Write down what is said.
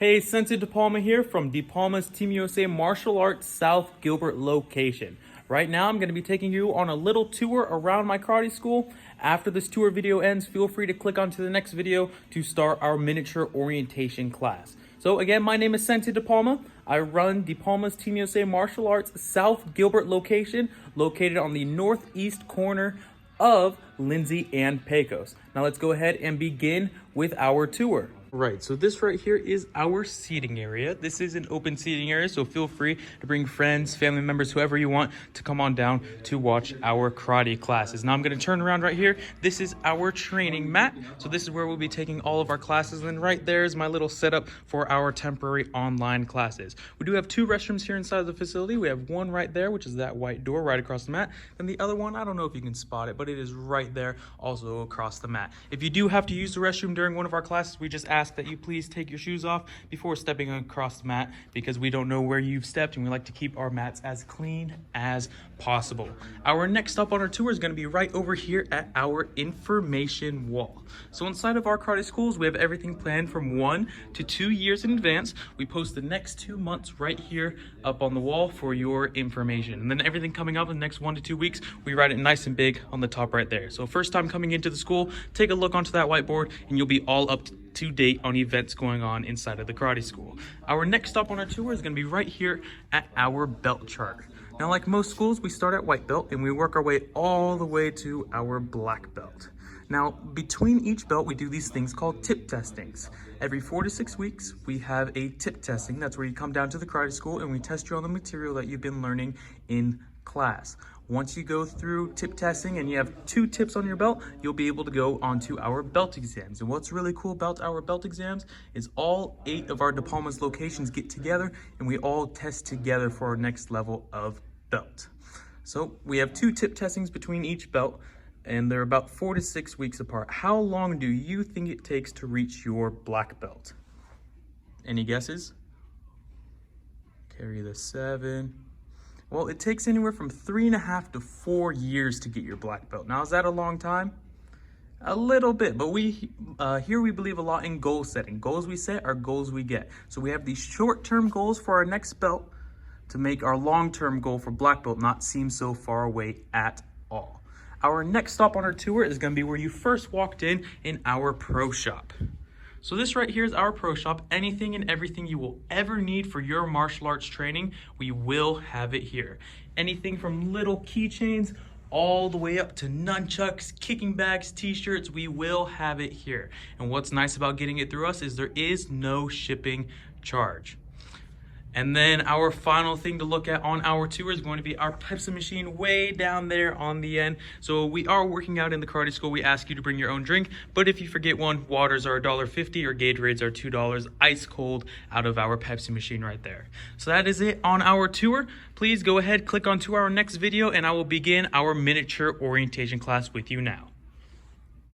Hey, Sensei DePalma here from DePalma's Team USA Martial Arts South Gilbert location. Right now, I'm going to be taking you on a little tour around my karate school. After this tour video ends, feel free to click onto the next video to start our miniature orientation class. So again, my name is Sensei DePalma. I run DePalma's Team USA Martial Arts South Gilbert location, located on the northeast corner of Lindsay and Pecos. Now let's go ahead and begin with our tour. Right, so this right here is our seating area. This is an open seating area, so feel free to bring friends, family members, whoever you want to come on down to watch our karate classes. Now I'm going to turn around right here. This is our training mat. So this is where we'll be taking all of our classes. And then right there is my little setup for our temporary online classes. We do have two restrooms here inside the facility. We have one right there, which is that white door right across the mat. And the other one, I don't know if you can spot it, but it is right there also across the mat. If you do have to use the restroom during one of our classes, we just ask that you please take your shoes off before stepping across the mat, because we don't know where you've stepped and we like to keep our mats as clean as possible. Our next stop on our tour is going to be right over here at our information wall. So inside of our karate schools, we have everything planned from 1 to 2 years in advance. We post the next 2 months right here up on the wall for your information. And then everything coming up in the next 1 to 2 weeks, we write it nice and big on the top right there. So first time coming into the school, take a look onto that whiteboard and you'll be all up to date on events going on inside of the karate school. Our next stop on our tour is going to be right here at our belt chart. Now, like most schools, we start at white belt and we work our way all the way to our black belt. Now, between each belt, we do these things called tip testings. Every 4 to 6 weeks, we have a tip testing. That's where you come down to the karate school and we test you on the material that you've been learning in class. Once you go through tip testing and you have 2 tips on your belt, you'll be able to go on to our belt exams. And what's really cool about our belt exams is all 8 of our DePalma's locations get together and we all test together for our next level of belt. So we have 2 tip testings between each belt and they're about 4 to 6 weeks apart. How long do you think it takes to reach your black belt? Any guesses? Carry the 7. Well, it takes anywhere from 3.5 to 4 years to get your black belt. Now, is that a long time? A little bit, but here we believe a lot in goal setting. Goals we set are goals we get. So we have these short-term goals for our next belt to make our long-term goal for black belt not seem so far away at all. Our next stop on our tour is going to be where you first walked in our pro shop. So this right here is our pro shop. Anything and everything you will ever need for your martial arts training, we will have it here. Anything from little keychains all the way up to nunchucks, kicking bags, t-shirts, we will have it here. And what's nice about getting it through us is there is no shipping charge. And then our final thing to look at on our tour is going to be our Pepsi machine way down there on the end. So we are working out in the karate school. We ask you to bring your own drink, but if you forget one, waters are $1.50 or Gatorades are $2 ice cold out of our Pepsi machine right there. So that is it on our tour. Please go ahead, click onto our next video, and I will begin our miniature orientation class with you now.